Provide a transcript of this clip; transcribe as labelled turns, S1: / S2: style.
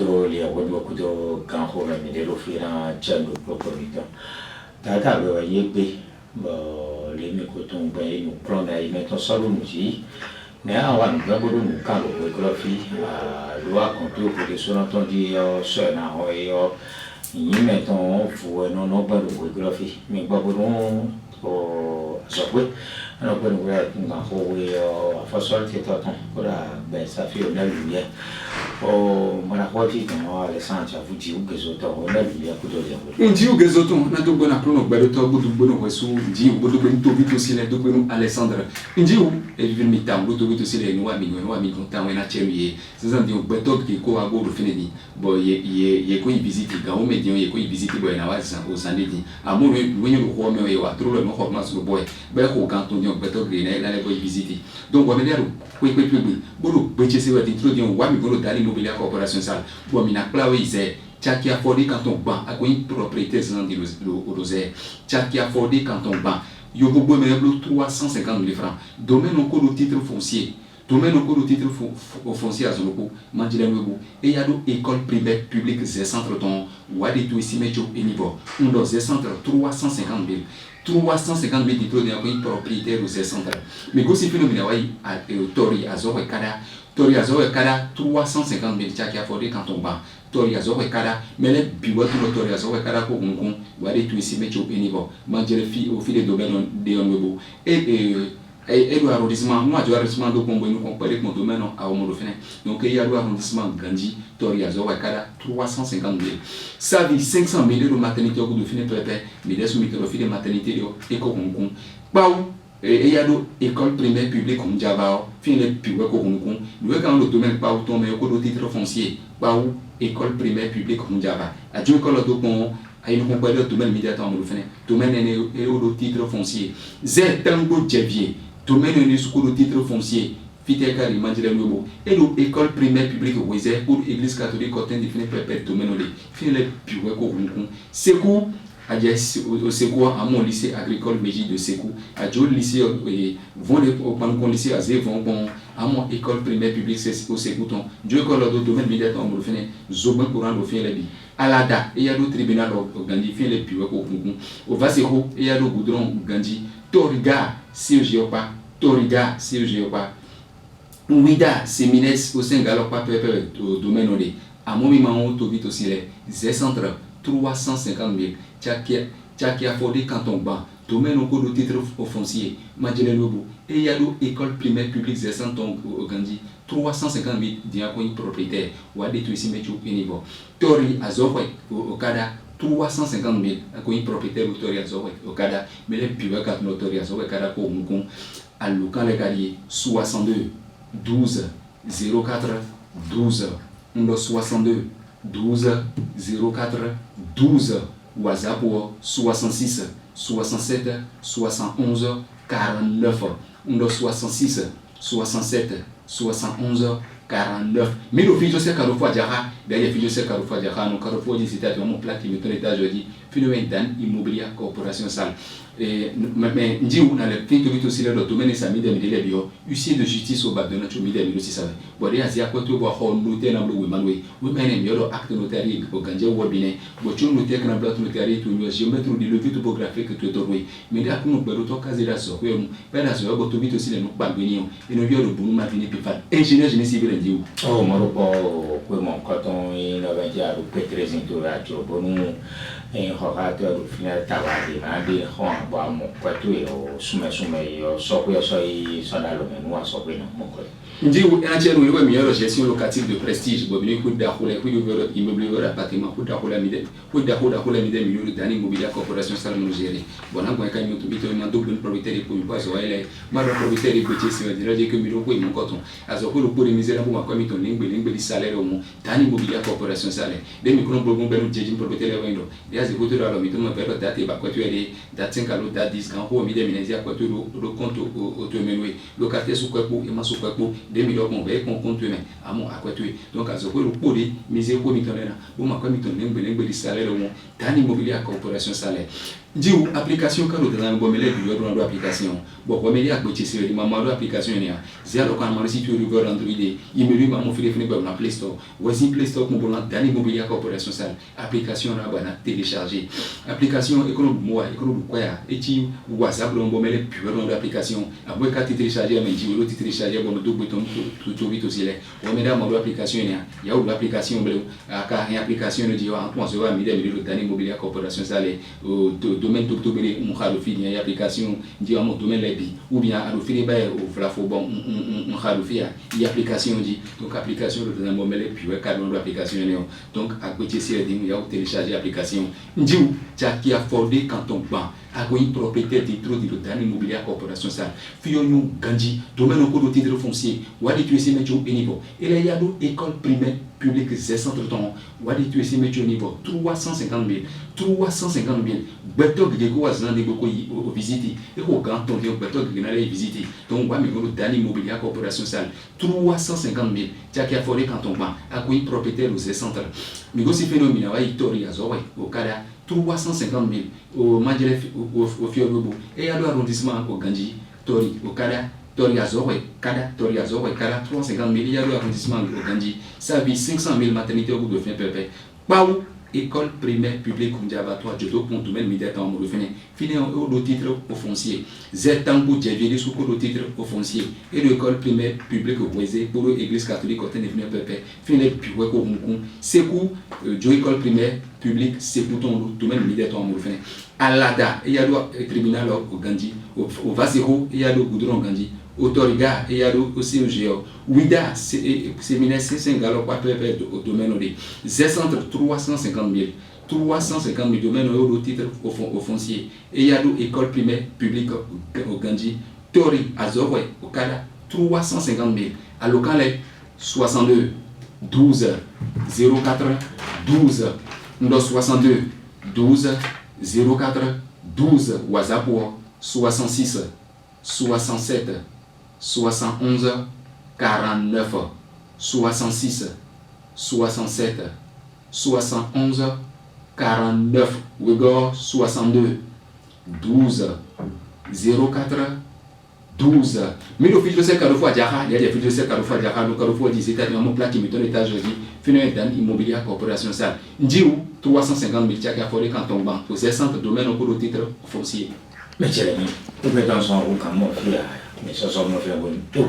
S1: kuto lia wadu kuto kanho la midelo fira chando proporita tata ba yebe ba le mi koton ba no plan da imeto salo muji mais awan ba bodo no kalo ko fi loi contre pour les sur entendu sur na ho yo imeto fu no ba do fi mais ba bodo o zabwe alors que nous avons fait sorte que toi ben ça fait une lumière oh mon avis dans les centres vous dit que les autres on a lumière pour dire
S2: dit que les autres on a tout bon à prendre ben le temps beaucoup bon reçu dit beaucoup bon tout vite aussi les tout bon Alexandre dit où et vivre mi temps tout vite aussi les nous amis content on a chéri c'est ça dit ben top qui ko abo le fini bon il ko visite ga o médion il ko visite bon na wa au samedi amour oui le roi mais wa trop le mo sur boy ben ko quand on beto green la ko visiter donc on va dire oui bolo beche se va introduire wa mi bolo dali immobilier corporation sale bo mi na plawe c'est tchaki affordé quand on ban a une propriété sans dire le rosaire tchaki affordé quand on ban yo bo me 350 000 francs domaine au code titre foncier domaine au code titre foncier à Zonoko mandile webo et ya do école primaire publique des centres ton wa de tout ici mecho et niveau on dans des centres 350 000 350 000 titres de propriétaire aux centres. Mais si vous avez Tori Azor et Kada, 350 000 qui a fondé quand on va. Tori Azor et Kada, mais les bureaux de Tori Azor et Kada pour Hong Kong, vous allez tout ici mettre au niveau. Manger au fil des domaines de Onwebo. Et l'arrondissement, moi, je arrondissement de Combo, nous comparons avec mon domaine à Omorofene. Donc, il y a l'arrondissement Gandhi, Toriazo, Wakara, 350 000. Ça vit 500 000 de maternité au bout de fin de prépare, mais des sous-microfilles de maternité et Hong Kong. Et il y a l'école primaire publique comme Java, fin de Piwek au Hong Kong. Nous avons le domaine pas autant, mais au titre foncier, école primaire publique comme Java. À Dieu, école de Pont. Il nous compare le domaine médiateur au domaine est au titre foncier. Z Tango Javier. Domaine est sous le titre foncier, Fiteka Rimandile Nobo, et l'école primaire publique au Wézé, pour l'église catholique, quand on définit pépère domaine, fin les puits au Hong Sekou, à Sekou, à mon lycée agricole Méji de Sekou, à Joe lycée, vont au lycée à Zé, vont à mon école primaire publique au Sekouton, Dieu école de domaine médiateur au Molofene, Zobin courant au fin la vie. Alada, et il y a le tribunal au Gandhi, fin les puits au Hong au Vasero, et il y a le goudron au Gandhi, Toriga, Sirgeopa. Toriga, Sirgeopa. Ouida, Sémines, au Saint-Galopa, Pépé, au domaine Olé. À mon moment, au vite aussi les centres 350 000. Tchaki a fondé quand on bat. Domaine au code de titre foncier. Madjele Lobo. Et il y a l'école primaire publique des centres au Gandhi. 350 000 diaconis propriétaires. Ou à détruire ici, mais au niveau. Tori, Azorwe, au Kada. 350 000 accueillis propriétaires autorisés au Canada, mais les plus grands autorisés au Canada pour Hong Kong, à Lucan les Carriers 62 12 04 12 62 12 04 12 WhatsApp 66 67 71 49 66 67 71 49. Mais le fils de ce carrefour Djara, derrière le fils de ce carrefour Djara, nous carrefour des États-Unis, mon plat qui me donne l'état jeudi, Philomène Immobilier Corporation Sale. Mais dit où dans le fin que aussi le domaine est mis des médias bio, huissier de justice au bas de notre média bio si ça va. Bon, il y a des accords pour voir noter dans le Wimanwe. Oui, mais il y a un acte notarié au Gandhi au Wabinet. Bon, tu notais que dans le notarié, tu nous géomètre ou des leviers topographiques que tu es tourné. Mais là, nous pouvons tout caser la sorte. Oui, mais là, sur le bito aussi les nous pas venir. Et nous vions de bon matiner puis faire ingénieur génie civil et dit.
S1: Oh, mon repos, pour mon coton, il avait dit à très intolérateur. Bon, et orateur au final travailler mais on va mon quartier au sommet sokuya soi sonalo menua sokwe na moko
S2: ndi entièrement le meilleur gestion locative de prestige bo bini kuda kula kuda immeuble appartement kuda kula mide millions de d'années immobilier corporation Sale nous gérer bon na kwa kanyo to bito na double propriétaire pour pas so ile mara propriétaire petit c'est dire que miro ko mon coton azo ko pour misère pour ma mito ngbe salaire au mon d'années immobilier corporation Sale de micro problème ben jeji propriétaire wendo ya zikoto la mito ma période date ba kwa tu ele date 5 alo date 10 quand ko mide minezia kwa tu le compte automenoué locataire sous quoi pour et ma sous quoi pour 2 millions bon ben compte mais à mon à quoi tu donc azo ko le poli misère ko mito na bon ma kwa mito ngbe salaire au mon d'années immobilier corporation Sale Ndiou application quand on a un bon mêlé du web dans application bon on mêlé à côté c'est maman application il y a zéro quand on si tu veux Android il me lui maman fait définir dans Play Store voici Play Store pour la dernière immobilier corporation ça application là on a téléchargé application économique moi économique quoi et tu WhatsApp le bon mêlé puis dans l'application après quand tu télécharger mais tu l'autre télécharger bon deux boutons tout vite aussi là on met dans l'application il y a l'application à car une application nous dit en point sur la média le dernier immobilier corporation ça les domaine tout belé on a fait une application dit en domaine les bi ou bien à faire ben au flafo bon on a fait une application dit donc application le dans moment les puis cadre l'application donc à côté c'est il y a télécharger application dit tu as qui a fordé quand on banc à une propriétaire titre de dans immobilier corporation ça fiyo ñu ganji domaine au code titre foncier wadi tu essayer mettre au niveau et là il y a d'autres écoles primaires publiques c'est centre ton wadi tu essayer mettre au niveau 350 000 beto gego wazana de boko au visiter et au grand ton de beto gena les visiter donc wa mi go dans immobilier corporation ça 350 000 tu as qui a foré quand on va à une propriétaire au centre mi go si phénomène wa itori azowe au kada 350 000 au Madjele au Fiobobo et à l'arrondissement au Ganji, Tori, au Kada, Tori Azore, Kada, 350 000, il y a l'arrondissement au Ganji, ça vit 500 000 maternités au bout de fin pépé. Paou, école primaire publique comme Diabatoire, je dois pour tout le monde en mot de fin. Fini au titre au foncier. Zétango, Djavier, sous le titre au foncier. Et l'école primaire publique au Boisé, pour l'église catholique, au Ténéfine pépé. Fini puis ouais, au Moukoum. C'est coup, école primaire public c'est pour ton tout même militaire en mouvement alada il y a le tribunal au Gandhi au Vasero il y a le goudron Gandhi au Toriga il y a le COGO Ouida séminaire c'est galop pas au domaine de Z centre 350 000 domaines au titre au foncier et il y a l'école primaire publique au Gandhi Tori Azorwe au Kada 350 000 à local 62 12 04 12 62 12 04 12 WhatsApp 66 67 71 49 66 67 71 49 Wigor 62 12 04 12. Mais le fil de ces carrefours à Diara, il y a des fils de ces carrefours à Diara, le carrefour des États-Unis, mon plat qui me donne l'étage de vie, finalement, dans l'immobilier corporation ça. Ndiou, 350 000 tiers à forêt quand on banque, pour ces centres domaines au cours de titre foncier.
S1: Mais c'est la même. Vous pouvez dans son roue comme moi, mais ça sort mon frère, tout